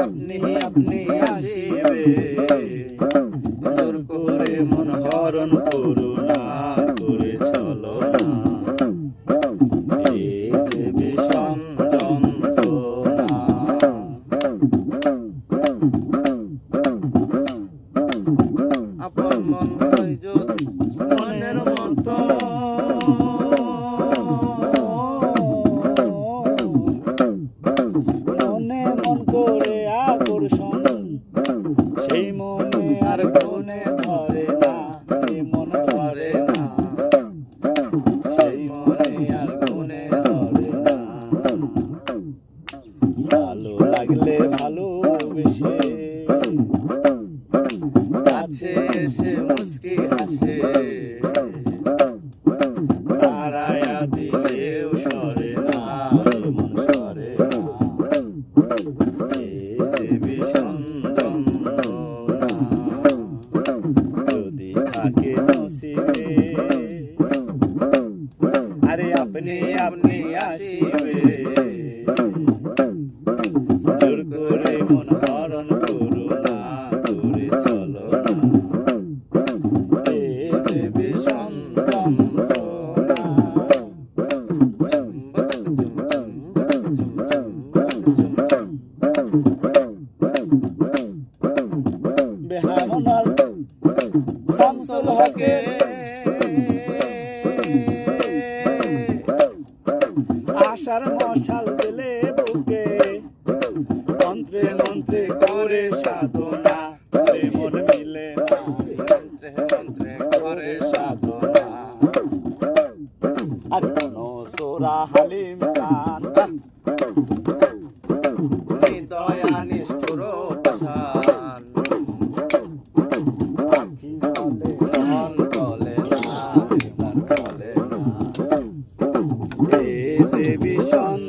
আপনি আপনি আসিবে জোর করে মন হরণ করুণা করে চলো না এই যে বিষম যন্ত্রণা আপন মন হয় যদি মনের মতো মনে মন করে আকর্ষণ সেই মনে আর কোনে ধরে না এই মন ধরে না সেই মনে আর কোনে ধরে না ভালো লাগলে ভালোবেসে কাছে এসে মুচকি হাসে তারায়া দিলেও সরে না মন সরে না এই বিষম যন্ত্রণা যদি থাকে নসিবে আরে আপনি আপনি আসিবে জোর করে মন হরণ করুণা করে চলো না এই যে বিষম যন্ত্রণা বেহামনার শামসুল হকে আশার মশাল দিলে বুকে মন্ত্রে মন্ত্রে করে সাধনা মন মিলে না মন্ত্রে মন্ত্রে করে সাধনা আর কোন সোরা হালিম সান দয়া নিষ্ঠুর পাষাণ মন বলে না মন বলে না এই যে বিষণ